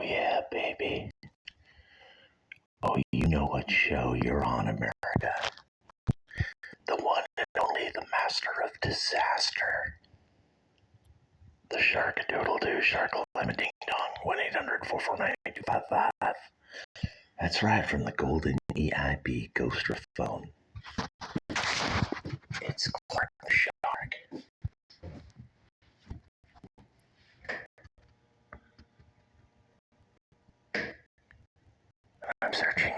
Oh, yeah, baby. Oh, you know what show you're on, America. The one and only, the master of disaster. The Shark-a-doodle-doo, Shark-a-lima-ding-dong, 1-800-449-8255. That's right, from the golden EIB Ghost phone. It's Clark the Shark. I'm searching